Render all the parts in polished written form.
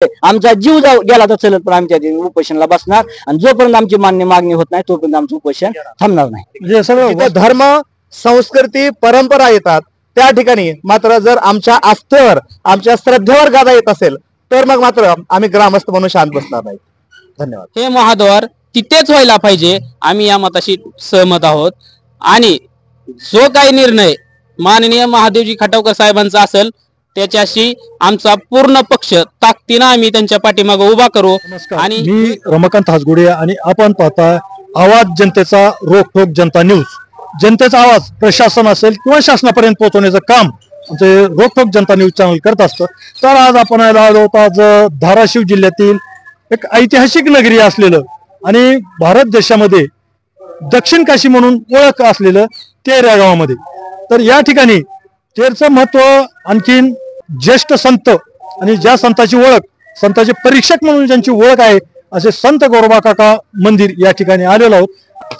आमचा जीव गेला तर चलत, पण आम्ही त्या दिवशी उपोषणाला बसणार आणि जोपर्यंत आमची मागणी होत नाही तोपर्यंत आमचं उपोषण थांबणार नाही. म्हणजे सगळं धर्म, संस्कृती, परंपरा येतात त्या ठिकाणी मात्र जर आमच्या आस्थेवर, आमच्या श्रद्धेवर गादा येत असेल तर मग मात्र आम्ही ग्रामस्थ म्हणून शांत बसणार नाही. धन्यवाद. हे महाद्वार तिथेच व्हायला पाहिजे, आम्ही या मताशी सहमत आहोत. आणि जो काही निर्णय माननीय महादेवजी खटावकर साहेबांचा असेल त्याच्याशी आमचा पूर्ण पक्ष ताकदीनं आम्ही त्यांच्या पाठीमागे उभा करू. आणि मी रमाकांत हासगुडे आणि आपण पाहता आवाज जनतेचा, रोखोक जनता न्यूज. जनतेचा आवाज प्रशासन असेल किंवा शासनापर्यंत पोहोचवण्याचं काम आमचे रोखोक जनता न्यूज चॅनल करत असतं. तर आज आपण आलो आहोत आज धाराशिव जिल्ह्यातील एक ऐतिहासिक नगरी असलेलं आणि भारत देशामध्ये दक्षिण काशी म्हणून ओळख असलेलं तेर या गावामध्ये. तर या ठिकाणी तेरचं महत्व, आणखीन ज्येष्ठ संत आणि ज्या संताची ओळख, संतांचे परीक्षक म्हणून ज्यांची ओळख आहे असे संत गोरोबा काका मंदिर या ठिकाणी आलेलो आहोत.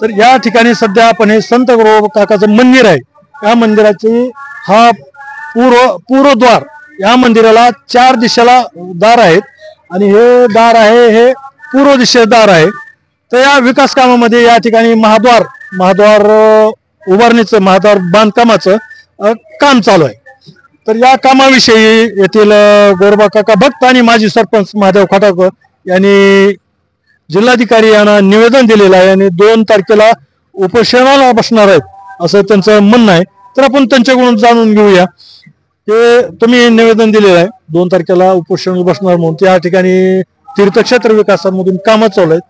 तर या ठिकाणी सध्या आपण हे संत गोरोबा काकाचं मंदिर आहे. या मंदिराचे हा पूर्वद्वार, या मंदिराला 4 दिशेला दार आहेत आणि हे दार आहे हे पूर्व दिशेचे दार आहे. तर या विकास कामामध्ये या ठिकाणी महाद्वार उभारणीचं, महाद्वार बांधकामाचं काम चालू आहे. तर या कामाविषयी येथील गोरोबा काका भक्त आणि माजी सरपंच महादेव खटावकर यांनी जिल्हाधिकारी यांना निवेदन दिलेलं आहे आणि 2 तारखेला उपोषणाला बसणार आहेत असं त्यांचं म्हणणं आहे. तर आपण त्यांच्याकडून जाणून घेऊया. ते तुम्ही निवेदन दिलेलं आहे 2 तारखेला उपोषणाला बसणार म्हणून. त्या ठिकाणी तीर्थक्षेत्र विकासामधून कामं चालू आहेत.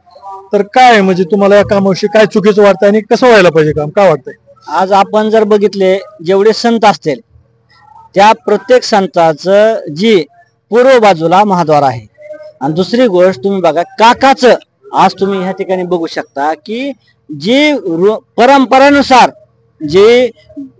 तर काय म्हणजे तुम्हाला या कामाविषयी काय चुकीचं वाटतंय आणि कसं व्हायला पाहिजे काम, काय वाटतंय? आज आपण जर बघितले जेवढे संत असतील त्या प्रत्येक संताचं जी पूर्व बाजूला महाद्वार आहे. आणि दुसरी गोष्ट तुम्ही बघा काकाचं, आज तुम्ही ह्या ठिकाणी बघू शकता की जी परंपरेनुसार जे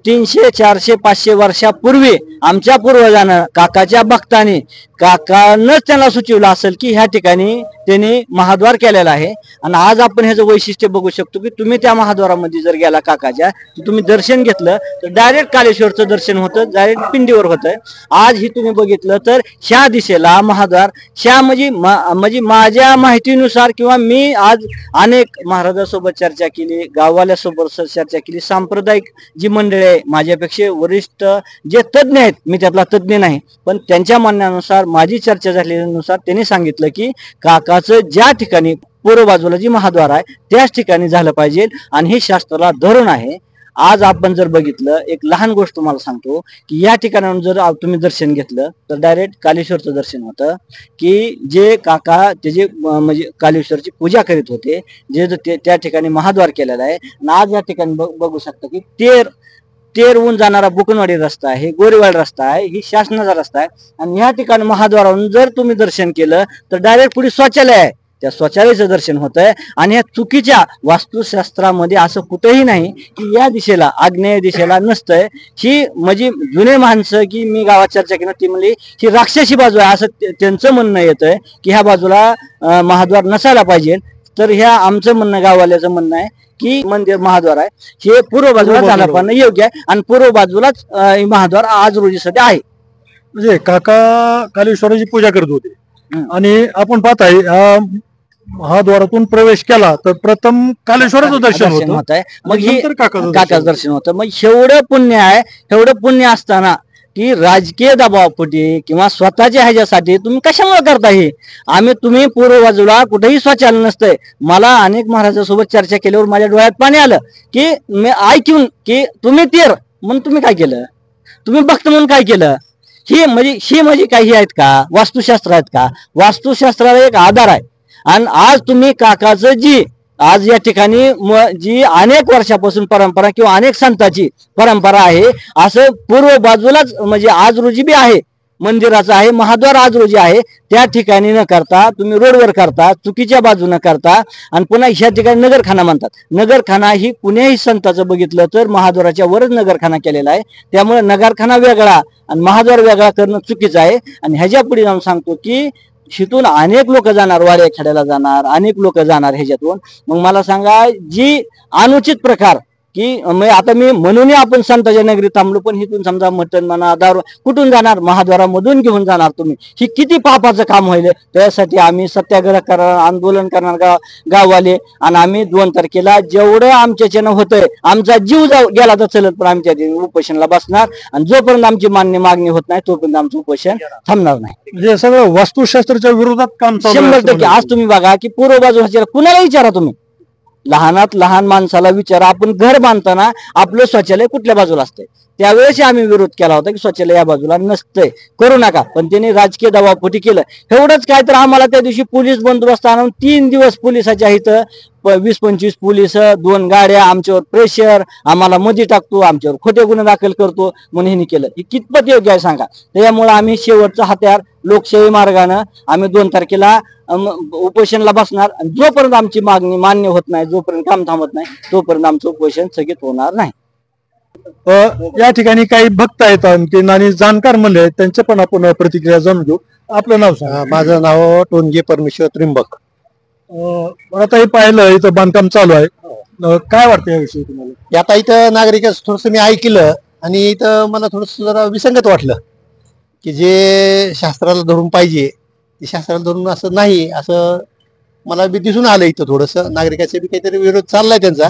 300, 400, 500 वर्षापूर्वी आमच्या पूर्वजानं, काकाच्या भक्तांनी, काकानंच त्यांना सुचवलं असेल की ह्या ठिकाणी त्यांनी महाद्वार केलेला आहे. आणि आज आपण ह्याचं वैशिष्ट्य बघू शकतो की तुम्ही त्या महाद्वारामध्ये जर गेला काकाच्या, तुम्ही दर्शन घेतलं तर डायरेक्ट कालेश्वरचं दर्शन होतं, डायरेक्ट पिंडीवर होतं. आज ही तुम्ही बघितलं तर ह्या दिशेला महाद्वार, ह्या म्हणजे माझ्या माहितीनुसार किंवा मी आज अनेक महाराजांसोबत चर्चा केली, गाववाल्यासोबत चर्चा केली, सांप्रदायिक जी मंडळी आहे, माझ्यापेक्षा वरिष्ठ जे तज्ज्ञ आहेत, मी त्यातला तज्ज्ञ नाही, पण त्यांच्या म्हणण्यानुसार, माझी चर्चा झाल्यानुसार त्यांनी सांगितलं की काकाचं ज्या ठिकाणी पूर्व बाजूला जी महाद्वार आहे त्याच ठिकाणी झालं पाहिजे आणि हे शास्त्राला धरून आहे. आज आपण जर बघितलं, एक लहान गोष्ट तुम्हाला सांगतो की या ठिकाणाहून जर तुम्ही दर्शन घेतलं तर डायरेक्ट कालेश्वरचं दर्शन होतं. की जे काका त्याचे म्हणजे कालेश्वरची पूजा करीत होते, जे त्या ठिकाणी महाद्वार केलेला आहे. आणि आज या ठिकाणी बघू शकता की तेरहून जाणारा बुकनवाडी रस्ता आहे, गोरेवाड रस्ता आहे, ही शासनाचा रस्ता आहे. आणि ह्या ठिकाणी महाद्वारावरून जर तुम्ही दर्शन केलं तर डायरेक्ट पुढे शौचालय आहे, त्या शौचालयाचं दर्शन होत आहे. आणि ह्या चुकीच्या वास्तुशास्त्रामध्ये असं कुठेही नाही की या दिशेला, आग्नेय दिशेला नसतंय. ही म्हणजे जुने माणसं की मी गावात चर्चा केली ती म्हणली ही राक्षसी बाजू आहे असं त्यांचं म्हणणं येतंय की ह्या बाजूला महाद्वार नसायला पाहिजे. तर ह्या आमचं म्हणणं, गाववाल्याचं म्हणणं आहे की मंदिर महाद्वार आहे हे पूर्व बाजूला झालं पण योग्य आहे आणि पूर्व बाजूलाच महाद्वार आज रोजी सध्या आहे. म्हणजे काका कालेश्वराची पूजा करत होते आणि आपण पाहताय महाद्वारातून प्रवेश केला तर प्रथम कालेश्वराचं दर्शन होत आहे, मग काकाचं दर्शन होतं. मग एवढं पुण्य आहे, एवढं पुण्य असताना की राजकीय दबावापोटी किंवा स्वतःच्या ह्याच्यासाठी तुम्ही कशामुळे करता हे? तुम्ही पूर्व बाजूला कुठेही शौचालय नसतंय. मला अनेक महाराजांसोबत चर्चा केल्यावर माझ्या डोळ्यात पाणी आलं की मी ऐकून की तुम्ही तेर म्हणून तुम्ही काय केलं, तुम्ही भक्त म्हणून काय केलं? ही म्हणजे काही आहेत का? वास्तुशास्त्र आहेत का? वास्तुशास्त्राला एक आधार आहे. आणि आज तुम्ही काकाचं जी आज या ठिकाणी जी अनेक वर्षापासून परंपरा किंवा अनेक संतांची परंपरा आहे, असं पूर्व बाजूलाच म्हणजे आज रोजी बी आहे, मंदिराचं आहे, महाद्वार आज रोजी आहे, त्या ठिकाणी न करता तुम्ही रोडवर करता, चुकीच्या बाजूने करता. आणि पुन्हा ह्या ठिकाणी नगरखाना म्हणतात. नगरखाना ही कुण्याही संताचं बघितलं तर महाद्वाराच्या वरच नगरखाना केलेला आहे. त्यामुळे नगरखाना वेगळा आणि महाद्वार वेगळा करणं चुकीचं आहे. आणि ह्याच्या पुढे जाऊन सांगतो की शितून अनेक लोक जाणार, वाड्या खेड्याला जाणार, अनेक लोक जाणार ह्याच्यातून. मग मला सांगा, जी अनुचित प्रकार की म्हणजे आता मी म्हणून आपण संताच्या नगरीत थांबलो, पण इथून समजा मटण म्हणा दारू कुठून जाणार, महाद्वारामधून घेऊन जाणार तुम्ही, ही किती पापाचं काम होईल. त्यासाठी आम्ही सत्याग्रह करणार, आंदोलन करणार गाववाले, आणि आम्ही 2 तारखेला जेवढं आमच्याच्यानं होतंय, आमचा जीव गेला तर चलत, पण आमच्या उपोषणला बसणार, आणि जोपर्यंत आमची मागणी होत नाही तोपर्यंत आमचं उपोषण थांबणार नाही. म्हणजे सगळं वास्तुशास्त्राच्या विरोधात काम चालू आहे 100%. आज तुम्ही बघा की पूर्व बाजू कुणाला विचारा तुम्ही, लहानात लहान माणसाला विचारा, आपण घर बांधताना आपलं शौचालय कुठल्या बाजूला असतंय, त्यावेळेस आम्ही विरोध केला होता की शौचालय या बाजूला नसतंय, करू नका, पण त्यांनी राजकीय दबावपोटी केलं. एवढंच काय तर आम्हाला त्या दिवशी पोलीस बंदोबस्त आणून 3 दिवस पोलिसाच्या इथं 20-25 पोलीस, 2 गाड्या, आमच्यावर प्रेशर, आम्हाला मध्ये टाकतो, आमच्यावर खोटे गुन्हे दाखल करतो म्हणून ह्यांनी केलं. हे कितपत योग्य आहे सांगा. त्याच्यामुळे आम्ही शेवटचा हत्यार लोकशाही मार्गानं आम्ही 2 तारखेला उपोषणला बसणार, आणि जोपर्यंत आमची मागणी मान्य होत नाही, जोपर्यंत काम थांबत नाही, तोपर्यंत आमचं उपोषण स्थगित होणार नाही. या ठिकाणी काही भक्त आहेत आणखी आणि जाणकार मंडळी आहेत, त्यांचे पण आपण प्रतिक्रिया जाणून घेऊ. आपलं नाव सांगा. माझं नाव टोनगे परमेश्वर त्रिंबक. आता हे पाहिलं इथं बांधकाम चालू आहे, काय वाटतं याविषयी तुम्हाला? आता इथं नागरिक थोडस मी ऐकलं आणि इथं मला थोडस जरा विसंगत वाटलं की जे शास्त्राला धरून पाहिजे ते शास्त्राला धरून असं नाही, असं मला बी दिसून आलं. इथं थोडस नागरिकाचे बी काहीतरी विरोध चाललाय त्यांचा,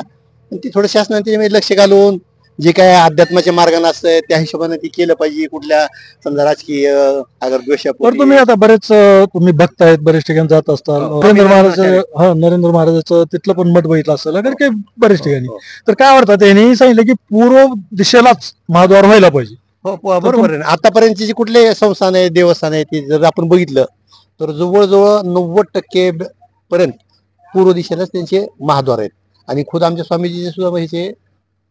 पण ती थोडं शासनाने त्याच्यामध्ये लक्ष घालून जे काय अध्यात्माच्या मार्गाने असतं त्या हिशोबाने ती केलं पाहिजे. कुठल्या समजा राजकीय अगर द्वेषापोटी. तुम्ही आता बरेच तुम्ही भक्त आहेत, बरेच ठिकाणी जात असतात. नरेंद्र महाराजाचं तिथलं पण मठ बघितलं असेल अगर काही बरेच ठिकाणी, तर काय वाटतं त्यांनी सांगितलं की पूर्व दिशेलाच महाद्वार व्हायला पाहिजे. हो बरोबर आहे. आतापर्यंतचे जे कुठले संस्थान आहे, देवस्थान आहे, ते जर आपण बघितलं तर जवळजवळ 90% पर्यंत पूर्व दिशेलाच त्यांचे महाद्वार आहेत, आणि खुद आमच्या स्वामीजीचे सुद्धा ह्याचे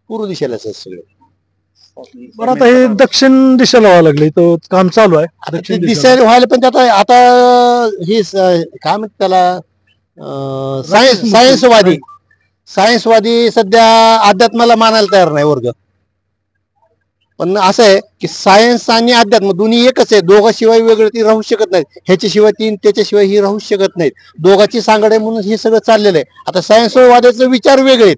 पूर्व दिशेलाच आहेत सगळे. बरं, आता हे दक्षिण दिशेला व्हावं लागले, तो काम चालू आहे दक्षिण दिशेला. दिशेला व्हायला, पण आता हे काय म्हणतात त्याला, सायन्सवादी सध्या अध्यात्माला मानायला तयार नाही वर्ग. पण असं आहे की सायन्स आणि अध्यात्म दोन्ही एकच आहे, दोघाशिवाय वेगळं ती राहू शकत नाहीत. ह्याच्याशिवाय ती त्याच्याशिवाय ही राहू शकत नाहीत. दोघांची सांगड आहे म्हणून हे सगळं चाललेलं आहे. आता सायन्सवाद्याचे विचार वेगळे आहेत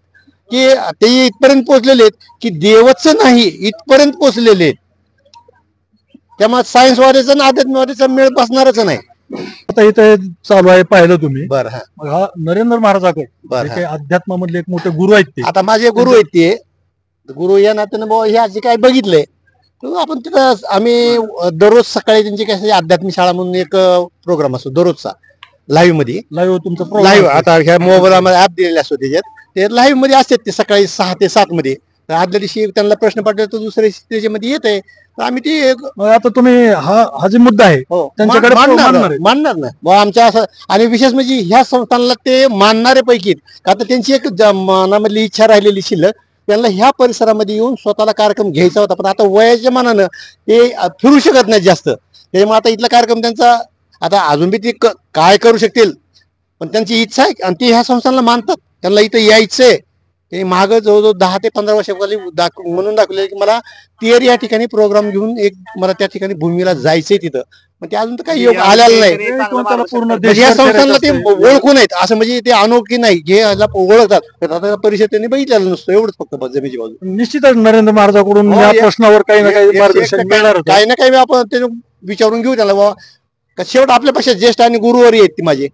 की ते इथपर्यंत पोहोचलेले आहेत की देवच नाही इथपर्यंत पोहोचलेले आहेत. त्यामुळे सायन्सवाद्याचा आणि अध्यात्मवाद्याचा मेळ बसणारच नाही. आता इथे चालू आहे पाहिलं तुम्ही. बरं, मग हा नरेंद्र महाराजाकडे काही अध्यात्मामधले एक मोठे गुरु आहेत ते. आता माझे गुरु आहेत ते गुरु या नात्यानं बाबा हे जे काय बघितलंय तर आपण तिथं आम्ही दररोज सकाळी त्यांची काय अध्यात्मिक शाळा म्हणून एक प्रोग्राम असतो दररोजचा लाईव्ह मध्ये. लाईव्ह तुमचं लाईव्ह आता ह्या मोबाईलमध्ये ऍप दिलेले असतो त्याच्यात, ते लाईव्ह मध्ये असतात ते सकाळी 6 ते 7 मध्ये. तर आदल्या दिवशी त्यांना प्रश्न पडले तर दुसऱ्या दिवशी त्याच्यामध्ये येत आहे. तर आम्ही ते आता तुम्ही हा जे मुद्दा आहे त्यांच्याकडे मानणार नाही बुवा आमच्या असं. आणि विशेष म्हणजे ह्या संस्थानाला ते मानणारे पैकी का तर त्यांची एक मनामधली इच्छा राहिलेली शिल्लक, त्यांना ह्या परिसरामध्ये येऊन स्वतःला कार्यक्रम घ्यायचा होता, पण आता वयाच्या मानानं ते फिरू शकत नाही जास्त. त्याच्यामुळे आता इथला कार्यक्रम त्यांचा आता अजून बी ते काय करू शकतील, पण त्यांची इच्छा आहे आणि ते ह्या संस्थानाला मानतात. त्यांना इथं यायचंय. ते माग जवळजवळ 10 ते 15 वर्षाखाली म्हणून दाखवले की मला तेर या ठिकाणी प्रोग्राम घेऊन मला त्या ठिकाणी भूमीला जायचंय तिथं, पण ते अजून तर काही योग आलेला नाही. म्हणजे या संस्थांना ते ओळखू नाहीत असं, म्हणजे ते अनोळखी नाही, हे ओळखतात. परिषद त्यांनी बघितलेलं नसतं एवढंच फक्त जमीची बाजू. निश्चितच नरेंद्र महाराजांकडून या प्रश्नावर काही ना काही मार्गदर्शन मिळणार. काही ना काही आपण ते विचारून घेऊ त्याला बाबा. शेवट आपल्यापेक्षा ज्येष्ठ आणि गुरुवारी आहेत ती माझे,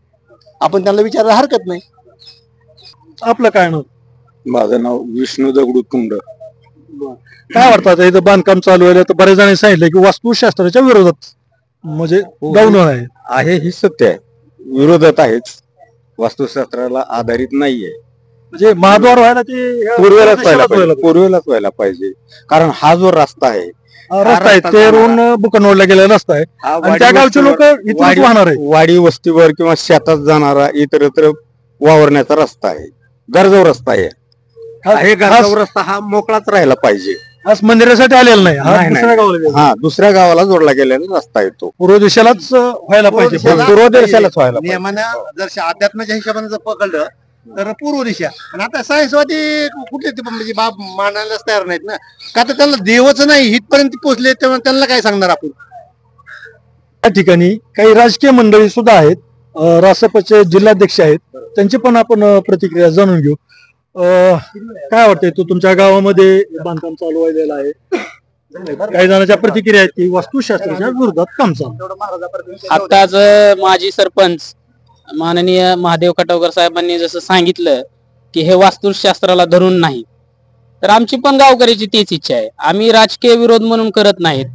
आपण त्यांना विचारायला हरकत नाही. आपलं काय नाव? माझं नाव विष्णू दगडू कुंड. काय वाटतं इथं बांधकाम चालू आहे तर बरेच जणांनी सांगितलं की वास्तुशास्त्राच्या विरोधात म्हणजे डाऊन आहे ही सत्य आहे, विरोधात आहेच, वास्तुशास्त्राला आधारित नाहीये. म्हणजे महाद्वार व्हायला ते पूर्वेलाच व्हायला पाहिजे. कारण हा जो रस्ता आहे ते रोड बुकनवडला गेलेला रस्ता आहे आणि त्या गावचे लोक इथून वाहणार आहे. वाडी वस्तीवर किंवा शेतात जाणारा इतरत्र वावरण्याचा रस्ता आहे, गरजव रस्ता आहे. हे गरजव रस्ता हा मोकळाच राहायला पाहिजे. आज मंदिरासाठी आलेला नाही, दुसऱ्या गावाला जोडला गेलेला रस्ता आहे तो पूर्व दिशेलाच व्हायला पाहिजे. पूर्व दिशेलाच व्हायला पाहिजे. नियमानं जर अध्यात्माच्या हिशोबाने जर पकडलं तर पूर्व दिशा. आणि आता सायन्सवादी कुठले म्हणजे बाब मानायलाच तयार नाहीत ना, का तर त्यांना देवच नाही इथपर्यंत पोहोचले, तेव्हा त्यांना काय सांगणार आपण. या ठिकाणी काही राजकीय मंडळी सुद्धा आहेत, रासपचे जिल्हाध्यक्ष आहेत, त्यांची पण आपण प्रतिक्रिया जाणून घेऊ. काय वाटतंय तो तुमच्या गावामध्ये बांधकाम चालू व्हायला आहे, काही जणांच्या प्रतिक्रिया आहेत की वास्तुशास्त्राच्या विरोधात काम चालू. आत्ताच माजी सरपंच माननीय महादेव खटावकर साहेबांनी जसं सांगितलं की हे वास्तुशास्त्राला धरून नाही, तर आमची पण गावकऱ्याची तीच इच्छा आहे. आम्ही राजकीय विरोध म्हणून करत नाहीत.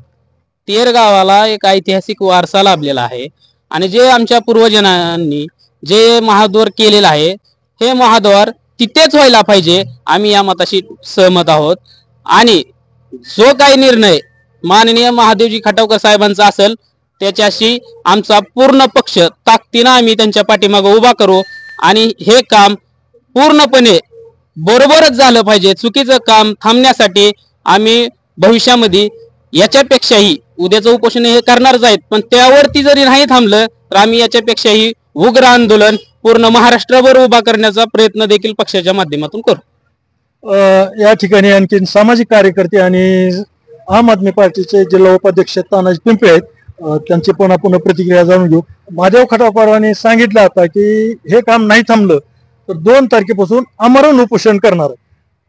तेर गावाला एक ऐतिहासिक वारसा लाभलेला आहे आणि जे आमच्या पूर्वजांनी जे महाद्वार केलेलं आहे हे महाद्वार तिथेच व्हायला पाहिजे. आम्ही या मताशी सहमत आहोत आणि जो काही निर्णय माननीय महादेवजी खटावकर साहेबांचा असेल त्याच्याशी आमचा पूर्ण पक्ष ताकदीनं आम्ही त्यांच्या पाठीमागे उभा करू आणि हे काम पूर्णपणे बरोबरच झालं पाहिजे. चुकीचं काम थांबण्यासाठी आम्ही भविष्यामध्ये याच्यापेक्षाही उद्याचं उपोषण हे करणारच आहेत, पण त्यावरती जरी नाही थांबलं तर आम्ही याच्यापेक्षाही उग्र आंदोलन पूर्ण महाराष्ट्रभर उभा करण्याचा प्रयत्न देखील पक्षाच्या माध्यमातून करू. या ठिकाणी आणखी सामाजिक कार्यकर्ते आणि आम आदमी पार्टीचे जिल्हा उपाध्यक्ष तानाजी पिंपळे आहेत. त्यांची पण आपण प्रतिक्रिया जाणून घेऊ. महादेव खटावकरांनी सांगितलं आता की हे काम नाही थांबलं तर 2 तारखेपासून आमरण उपोषण करणार.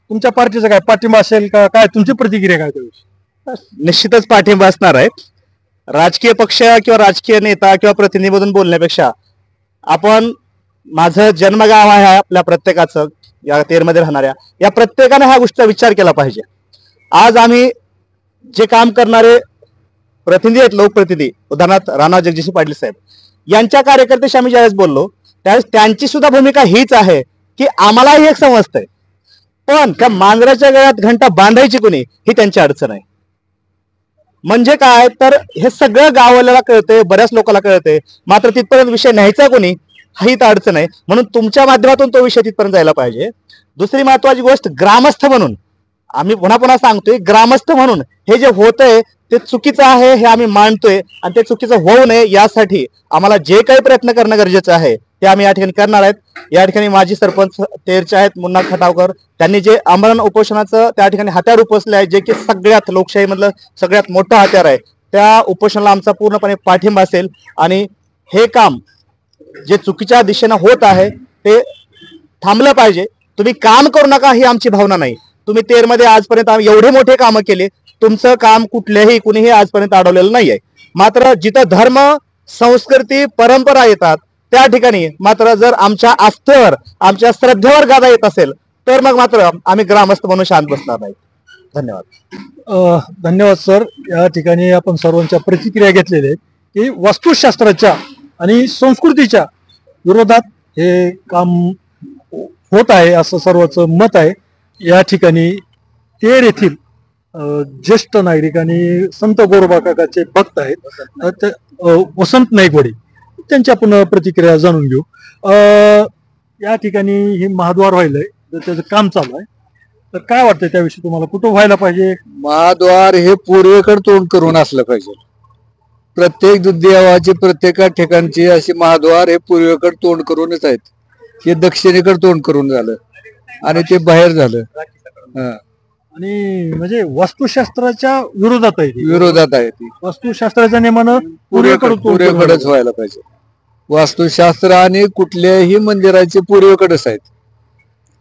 तुमच्या पार्टीचा काय पाठिंबा असेल का, काय तुमची प्रतिक्रिया काय त्याविषयी? निश्चितच पाठिंबा असणार आहे. राजकीय पक्ष किंवा राजकीय नेता किंवा प्रतिनिधीमधून बोलण्यापेक्षा आपण माझं जन्मगाव आहे आपल्या प्रत्येकाचं, या तेरमध्ये राहणाऱ्या या प्रत्येकाने ह्या गोष्टीचा विचार केला पाहिजे. आज आम्ही जे काम करणारे प्रतिनिधी आहेत, लोकप्रतिनिधी, उदाहरणार्थ राणा जगजितसिंह पाटील साहेब यांच्या कार्यकर्त्याशी आम्ही ज्यावेळेस बोललो त्यावेळेस त्यांची सुद्धा भूमिका हीच आहे की आम्हालाही एक समजतंय, पण त्या मांजराच्या गळ्यात घंटा बांधायची कोणी ही त्यांची अडचण आहे. म्हणजे काय तर हे सगळं गाववाल्याला कळतंय, बऱ्याच लोकांना कळतंय, मात्र तिथपर्यंत विषय न्यायचा कोणी ही तर अडचण आहे. म्हणून तुमच्या माध्यमातून तो विषय तिथपर्यंत जायला पाहिजे. दुसरी महत्वाची गोष्ट, ग्रामस्थ म्हणून आम्ही पुन्हा पुन्हा सांगतोय, ग्रामस्थ म्हणून हे जे होतंय ते चुकीचं आहे हे आम्ही मानतोय आणि ते चुकीचं होऊ नये यासाठी आम्हाला जे काही प्रयत्न करणं गरजेचं आहे ते आम्ही या ठिकाणी करणार आहेत. या ठिकाणी माजी सरपंच तेरचे आहेत मुन्ना खटावकर, त्यांनी जे आमरण उपोषणाचं त्या ठिकाणी हत्यार उपसले आहे, जे की सगळ्यात लोकशाहीमधलं सगळ्यात मोठं हत्यार आहे, त्या उपोषणाला आमचा पूर्णपणे पाठिंबा असेल आणि हे काम जे चुकीच्या दिशेनं होत आहे ते थांबलं पाहिजे. तुम्ही काम करू नका ही आमची भावना नाही. तुम्ही तेरमध्ये आजपर्यंत आम्ही एवढे मोठे कामं केले, तुमचं काम कुठल्याही कुणीही आजपर्यंत अडवलेलं नाहीये. मात्र जिथं धर्म, संस्कृती, परंपरा येतात त्या ठिकाणी मात्र जर आमच्या आस्थेवर, आमच्या श्रद्धेवर गादा येत असेल तर मग मात्र आम्ही ग्रामस्थ म्हणून शांत बसणार नाही. धन्यवाद. धन्यवाद सर. या ठिकाणी आपण सर्वांच्या प्रतिक्रिया घेतलेल्या आहेत की वास्तुशास्त्राच्या आणि संस्कृतीच्या विरोधात हे काम होत आहे असं सर्वांचं मत आहे. या ठिकाणी तेर येथील ज्येष्ठ नागरिक आणि संत गोरोबा काकाचे भक्त आहेत वसंत नाईकवाडी, त्यांची आपण प्रतिक्रिया जाणून घेऊ. या ठिकाणी हे महाद्वार व्हायलंय, त्याचं काम चालू आहे, तर काय वाटतंय त्याविषयी तुम्हाला? कुठं व्हायला पाहिजे? महाद्वार हे पूर्वेकडे तोंड करून असलं पाहिजे. प्रत्येक देवाची प्रत्येक ठिकाणची अशी महाद्वार हे पूर्वेकडे तोंड करूनच आहेत. हे दक्षिणेकडे तोंड करून झालं आणि ते बाहेर झालं. आणि म्हणजे वास्तुशास्त्राच्या विरोधात आहे, विरोधात आहे ती. वास्तुशास्त्राच्या नियमानं पूर्वेकडेच व्हायला पाहिजे. वास्तुशास्त्र आणि कुठल्याही मंदिराचे पूर्वेकडेच आहेत.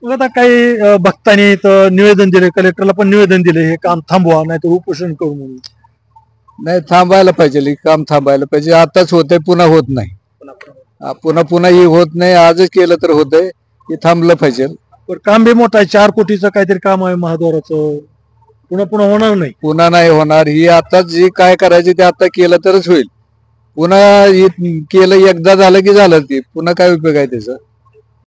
आता काही भक्तांनी तर निवेदन दिले, कलेक्टरला पण निवेदन दिले हे काम थांबवा नाही तर उपोषण करू म्हणून. नाही, थांबायला पाहिजे, काम थांबायला पाहिजे. आताच होतंय, पुन्हा होत नाही. पुन्हा ही होत नाही. आजच केलं तर होतंय, हे थांबलं पाहिजे. पण काम बी मोठं आहे, 4 कोटीचं काहीतरी काम आहे महाद्वाराचं, पुन्हा होणार नाही. पुन्हा नाही होणार. ही आता जे काय करायचे ते आता केलं तरच होईल. पुन्हा केलं एकदा झालं की झालं, ते पुन्हा काय उपयोग आहे त्याचा?